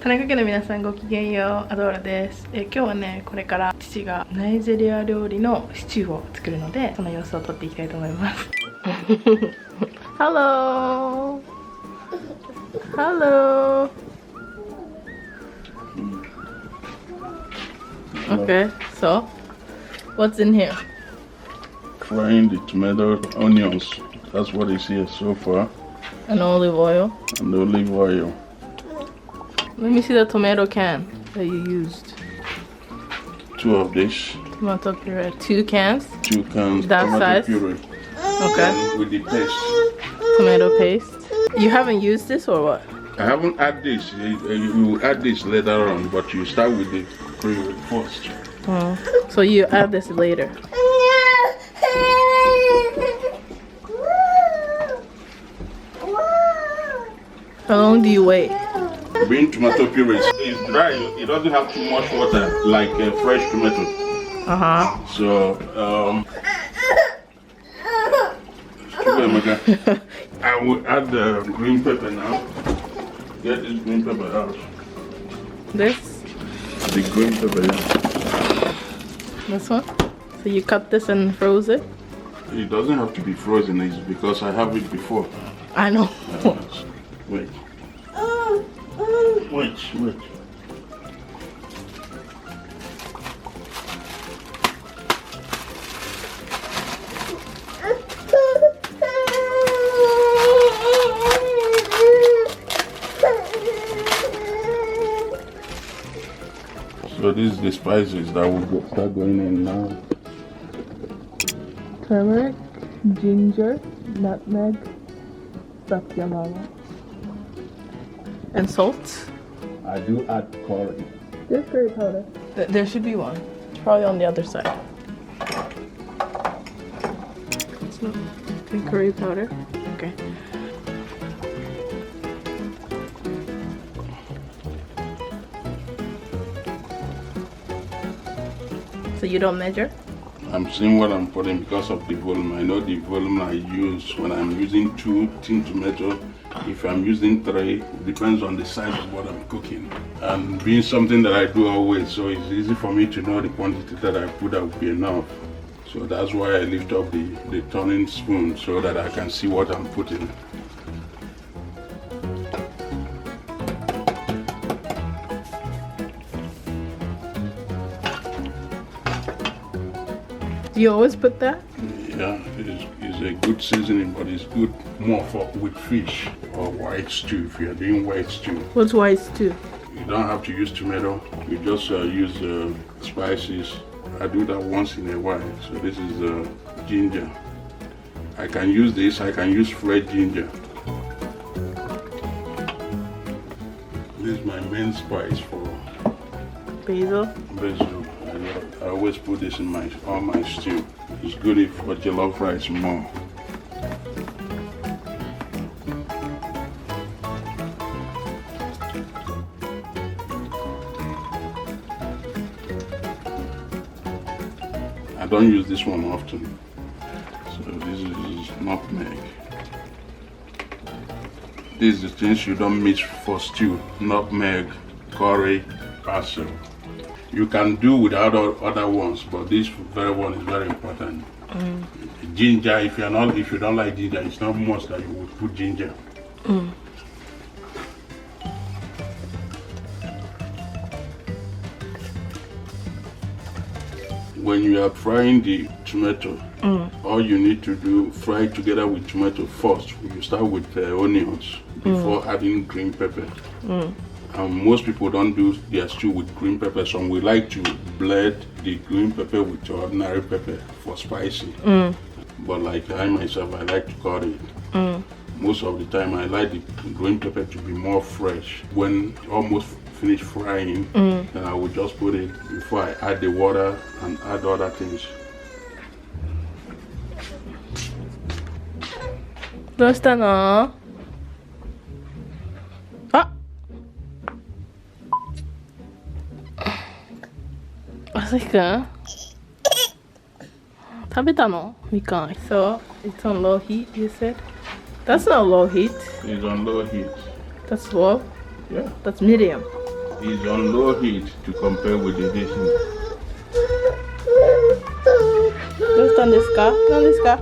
田中家の皆さんごきげんよう、アドーラです。今日はね、これから父がナイジェリア料理のシチューを作るので、その様子を撮っていきたいと思います。Hello! Hello! Okay, so what's in here? Frying the tomato, onions. That's what is here so far. And olive oil. And olive oil. Let me see the tomato can that you used. 2 of this. Tomato puree. 2 cans? 2 cans. That tomato size? Puree. Okay. And with the paste. Tomato paste. You haven't used this or what? I haven't add this. You will add this later on, but you start with the puree first. So you add this later. How long do you wait? Being tomato puree is dry. It doesn't have too much water like fresh tomato. So I will add the green pepper now. Get this green pepper out. This? The green pepper, yeah. This one? So you cut this and froze it? It doesn't have to be frozen, it's because I have it before. I know. Wait. Wait. So this is the spices that will start going in now. Turmeric, ginger, nutmeg, Blasian mama. And salt? I do add curry. There's curry powder. There should be one. It's probably on the other side. It's not curry powder. Okay. So you don't measure? I'm seeing what I'm putting because of the volume. I know the volume I use when I'm using 2 tin tomato. If I'm using 3, it depends on the size of what I'm cooking. And being something that I do always, so it's easy for me to know the quantity that I put that will be enough. So that's why I lift up the turning spoon so that I can see what I'm putting. Do you always put that? Yeah, it's a good seasoning, but it's good more with fish or white stew if you're doing white stew. What's white stew? You don't have to use tomato, you just use spices. I do that once in a while. So this is ginger. I can use this, I can use fresh ginger. This is my main spice for Basil? basil. I always put this in all my stew. It's good for jollof rice more. I don't use this one often. So this is nutmeg. These are the things you don't mix for stew. Nutmeg, curry, basil. You can do without other ones, but this very one is very important. Ginger, if you don't like ginger, it's not must that you would put ginger. When you are frying the tomato, all you need to do, fry together with tomato first. You start with onions before adding green pepper. Most people don't do their stew with green pepper. Some we like to blend the green pepper with ordinary pepper for spicy. But like I myself, I like to cut it. Most of the time, I like the green pepper to be more fresh. When almost finished frying, then I will just put it before I add the water and add other things. What's that? Ah! Asika? 食べたの? Mikan. So, it's on low heat, you said? That's not low heat. It's on low heat. That's low? Yeah. That's medium. is on low heat to compare with the heating. どうしたんですか？何ですか？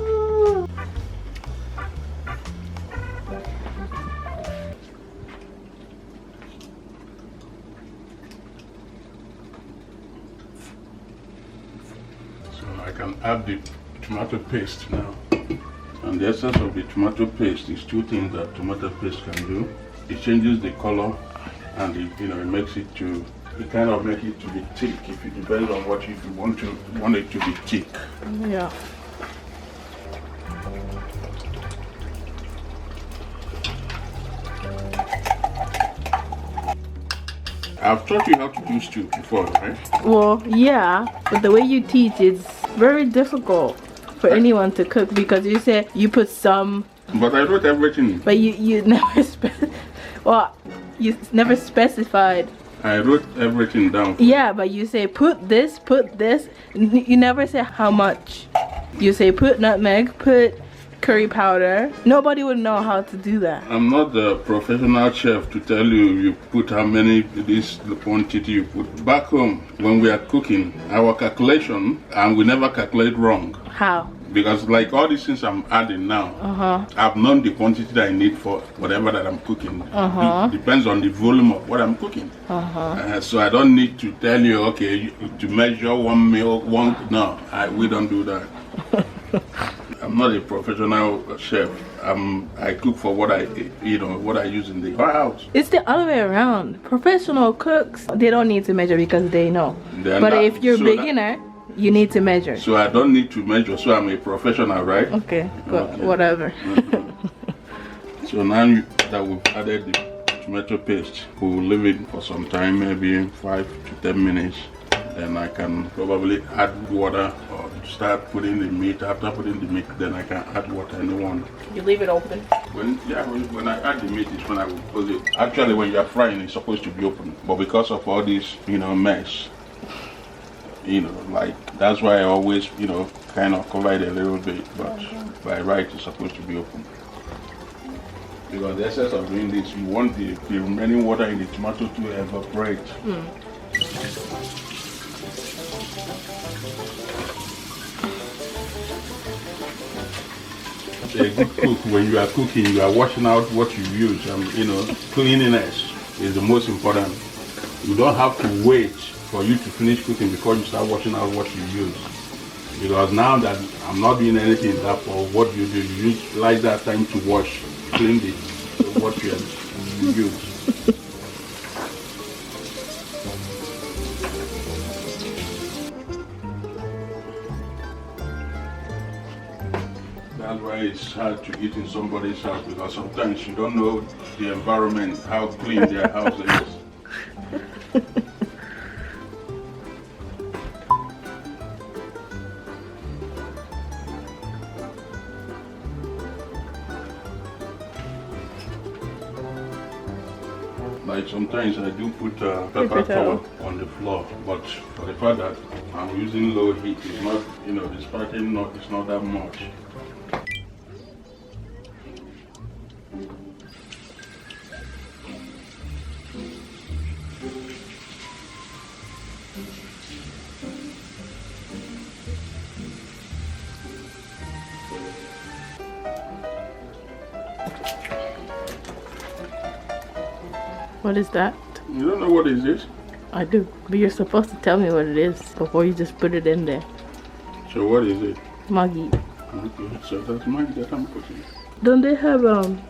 So I can add the tomato paste now. And the essence of the tomato paste is two things that tomato paste can do. It changes the color and it makes it to, it kind of makes it to be thick if it depends on what if you want it to be thick. Yeah. I've taught you how to do stew before, right? Well, yeah, but the way you teach is very difficult for anyone to cook because you say you put some. But I wrote everything. But you never you never specified. I wrote everything down. Yeah, but you say put this. You never say how much. You say put nutmeg, put curry powder. Nobody would know how to do that. I'm not the professional chef to tell you put how many this quantity you put. Back home, when we are cooking, our calculation, and we never calculate wrong. How? Because like all these things I'm adding now, I've known the quantity that I need for whatever that I'm cooking. Depends on the volume of what I'm cooking. So I don't need to tell you, okay, to measure one meal, no, we don't do that. I'm not a professional chef. I cook for what I use in the house. It's the other way around. Professional cooks, they don't need to measure because they know. But if you're a beginner, you need to measure. So I don't need to measure, so I'm a professional, right? Okay, whatever. So now that we've added the tomato paste, we'll leave it for some time, maybe 5 to 10 minutes. Then I can probably add water or start putting the meat. After putting the meat, then I can add what I want. You leave it open? When I add the meat is when I will close it. Actually, when you are frying, it's supposed to be open. But because of all this, mess, like that's why I always, kind of cover it a little bit. But by right, it's supposed to be open. Because the essence of doing this, you want the remaining water in the tomato to evaporate. A good cook, when you are cooking, you are washing out what you use. Cleanliness is the most important. You don't have to wait for you to finish cooking before you start washing out what you use. Because now that I'm not doing anything that for what you do, you use like that time to wash, clean what you use. That's why it's hard to eat in somebody's house, because sometimes you don't know the environment, how clean their house is. Like sometimes I do put pepper towel on the floor, but for the fact that I'm using low heat, it's not, the sparking it's not that much. What is that? You don't know what is this? I do, but you're supposed to tell me what it is before you just put it in there. So what is it? Maggi. Okay, so that's Maggi that I'm putting. Don't they have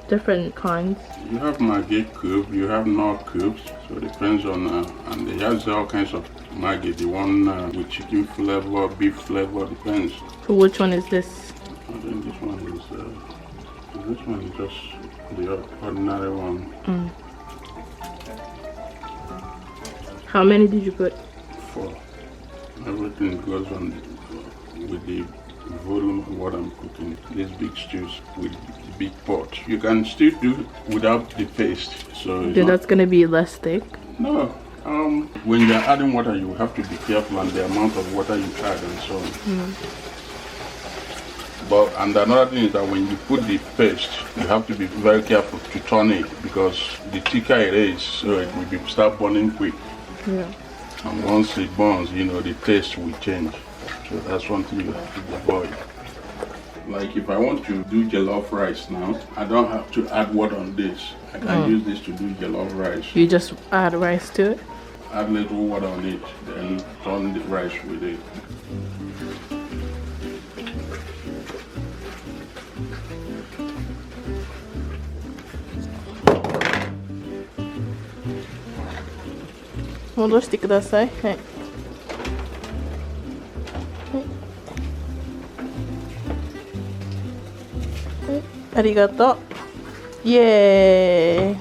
different kinds? You have Maggi cube, you have no cubes, so it depends on, and they have all kinds of Maggi. The one with chicken flavor, beef flavor, depends. So which one is this? I think this one is just the ordinary one. How many did you put? 4. Everything goes on with the volume of what I'm cooking. These big stews with the big pot. You can still do without the paste. So Then that's gonna be less thick? No. When you're adding water, you have to be careful on the amount of water you add and so on. But and another thing is that when you put the paste, you have to be very careful to turn it because the thicker it is, so it will start burning quick. Yeah. And once it burns, you know, the taste will change. So that's one thing you have to avoid. Like if I want to do jollof rice now, I don't have to add water on this. I can use this to do jollof rice. You just add rice to it? Add little water on it, then turn the rice with it. Modoshite kudasai. Hai. Arigato. Yay!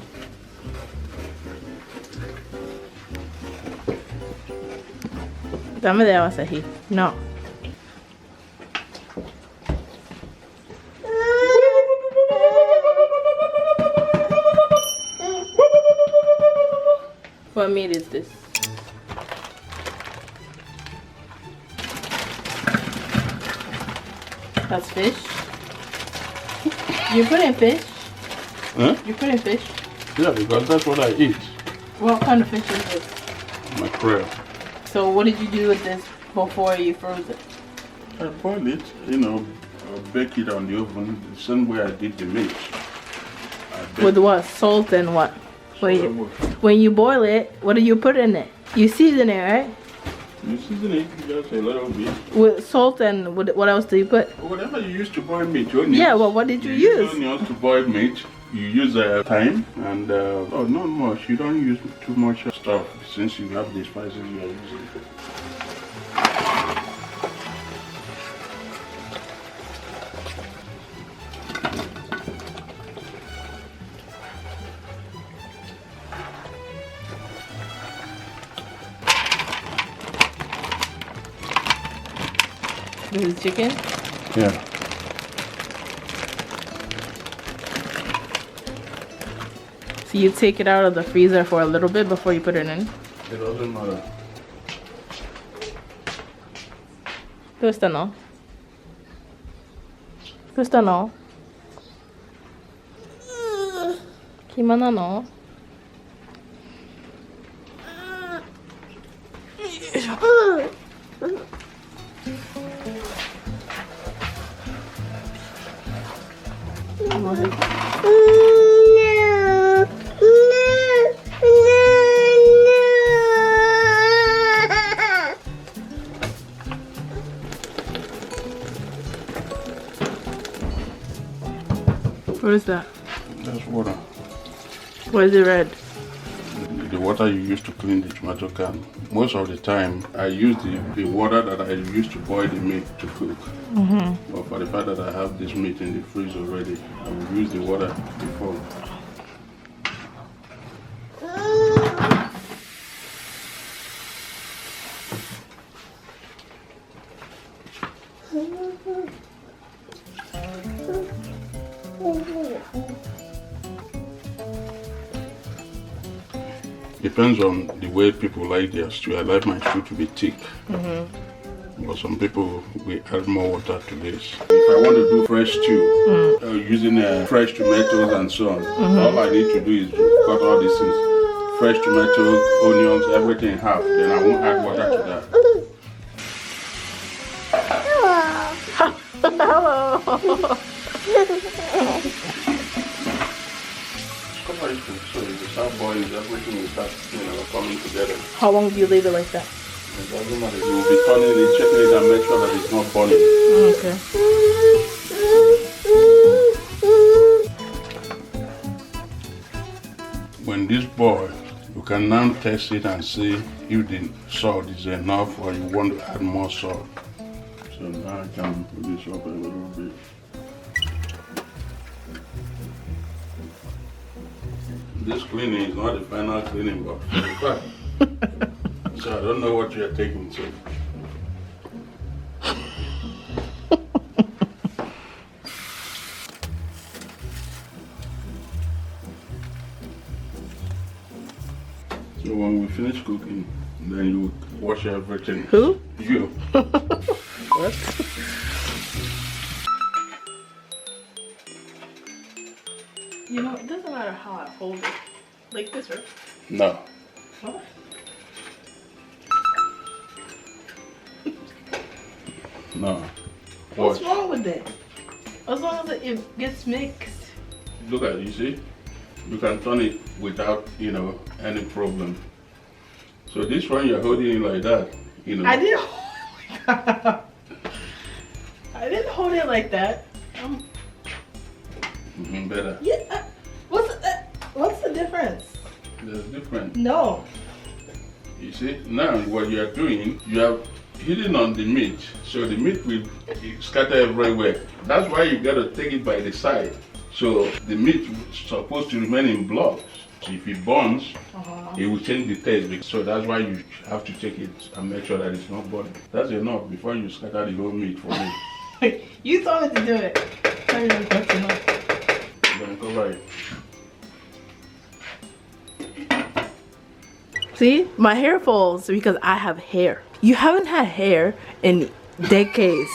Dame de asahi. No. What meat is this? That's fish. You put in fish? Huh? You put in fish? Yeah, because that's what I eat. What kind of fish is this? Mackerel. So what did you do with this before you froze it? I boil it, you know, bake it on the oven the same way I did the meat. With what? Salt and what? When you boil it, what do you put in it? You season it, right? You season it just a little bit. With salt and what else do you put? Whatever you use to boil meat. Onions. Yeah, well, what did you use? Onions to boil meat. You use thyme and oh, not much. You don't use too much stuff since you have the spices you are using. This is chicken? Yeah. So you take it out of the freezer for a little bit before you put it in? It doesn't matter. どうしたの？どうしたの？暇なの？よいしょ。What is that? That's water. Why is it red? The water you use to clean the tomato can. Most of the time, I use the water that I use to boil the meat to cook. But for the fact that I have this meat in the freezer already, I will use the water before. Depends on the way people like their stew. I like my stew to be thick. But some people will add more water to this. If I want to do fresh stew, using fresh tomatoes and so on, all I need to do is to cut all these things. Fresh tomatoes, onions, everything in half. Then I won't add water to that. Hello. Cover it so if you start boiling, everything will start, coming together. How long do you leave it like that? It doesn't matter. You will be turning it, checking it, and make sure that it's not burning. Okay. When this boils, you can now test it and see if the salt is enough or you want to add more salt. So now I can put this up a little bit. This cleaning is not the final cleaning, but so I don't know what you're taking to. So when we finish cooking, then you wash everything. Who? You. What? doesn't matter how I hold it. Like this, right? No. What? No. What's Watch. wrong with it? As long as it gets mixed. Look at it, you see? You can turn it without, any problem. So this one you're holding it like that, I didn't hold it like that. I didn't hold it like that. Better. Yeah. What's the difference? There's different. No. You see, now what you are doing, you have hidden on the meat, so the meat will scatter everywhere. That's why you gotta take it by the side. So the meat is supposed to remain in blocks. So if it burns, it will change the taste. So that's why you have to take it and make sure that it's not burning. That's enough before you scatter the whole meat for me. You told me to do it. That's enough. Then cover it. See, my hair falls because I have hair. You haven't had hair in decades.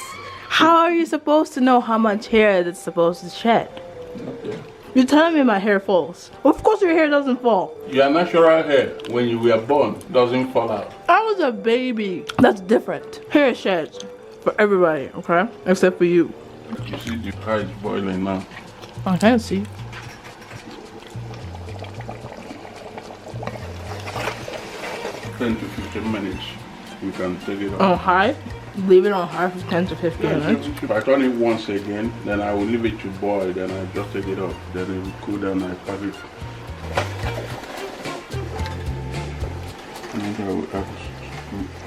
How are you supposed to know how much hair that's supposed to shed? Okay. You're telling me my hair falls. Of course your hair doesn't fall. Your natural hair, when you were born, doesn't fall out. I was a baby. That's different. Hair sheds for everybody, okay? Except for you. You see the fry is boiling now. I can see. $10 to 15 minutes, you can take it off. On high? Leave it on high for 10 to 15 minutes. If I turn it once again, then I will leave it to boil, then I just take it off. Then it will cool down and I pack it. And I will add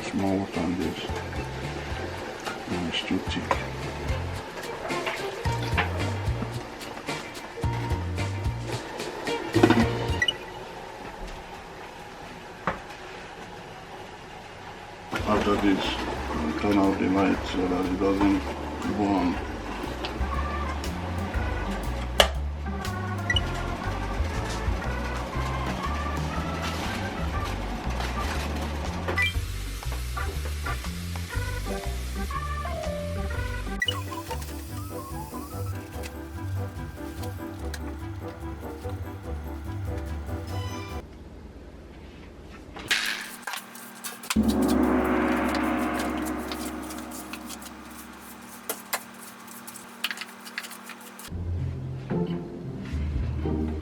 small water on this. And it's too thick. After this, I'll turn off the light so that it doesn't burn.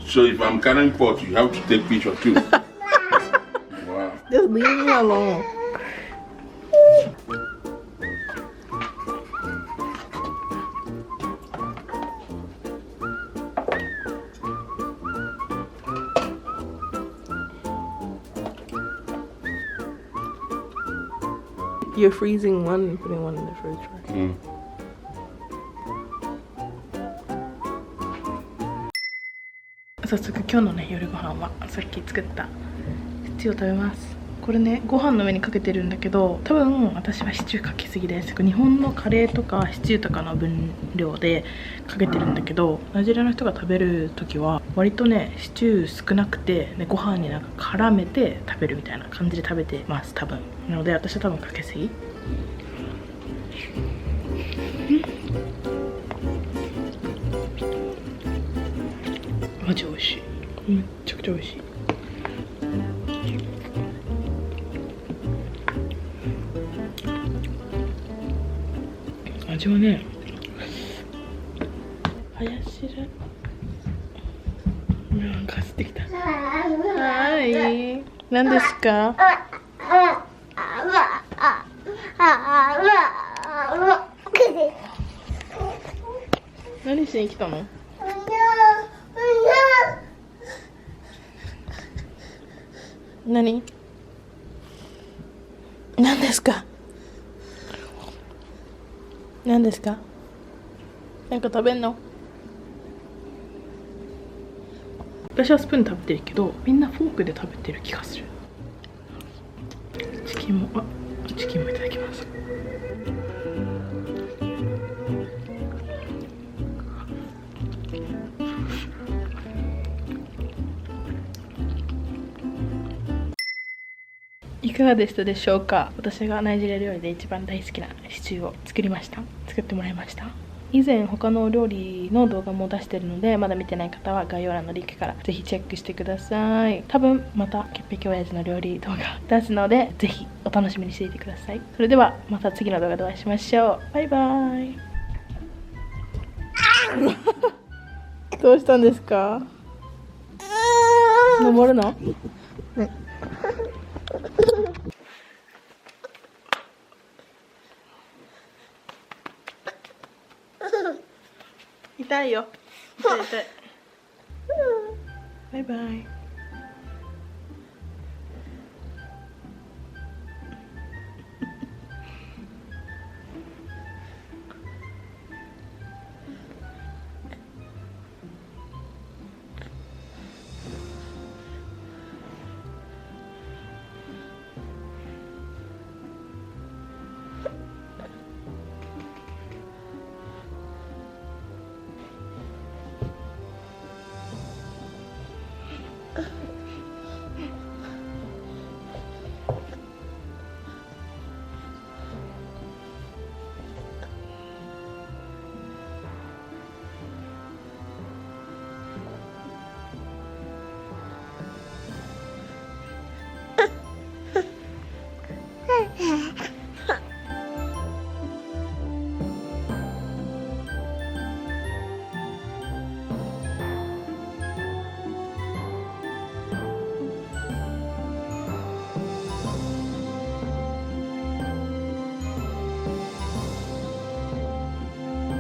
So if I'm carrying pot, you have to take picture too. Wow. Just leave me alone. You're freezing one and putting one in the fridge, right? Mm. 早速今日のね夜ご飯はさっき作ったシチューを食べます。これねご飯の上にかけてるんだけど、多分私はシチューかけすぎです。日本のカレーとかシチューとかの分量でかけてるんだけど、ナイジェリアの人が食べる時は割とねシチュー少なくて、ね、ご飯になんか絡めて食べるみたいな感じで食べてます多分。なので私は多分かけすぎ。マジ美味しい。めっちゃくちゃ美味しい。味はね、ハヤシラなんか吸ってきた。はい。何ですか？何しに来たの？何ですか？何ですか？なんか食べんの？私はスプーンで食べてるけど、みんなフォークで食べてる気がする。チキンもいただきます。いかがでしたでしょうか。私がナイジェリア料理で一番大好きなシチューを作ってもらいました。以前他のお料理の動画も出してるので、まだ見てない方は概要欄のリンクからぜひチェックしてください。多分また潔癖親父の料理動画出すので、ぜひお楽しみにしていてください。それではまた次の動画でお会いしましょう。バイバイ。どうしたんですか？登るの？ね。痛いよ。痛い痛い。バイバイ。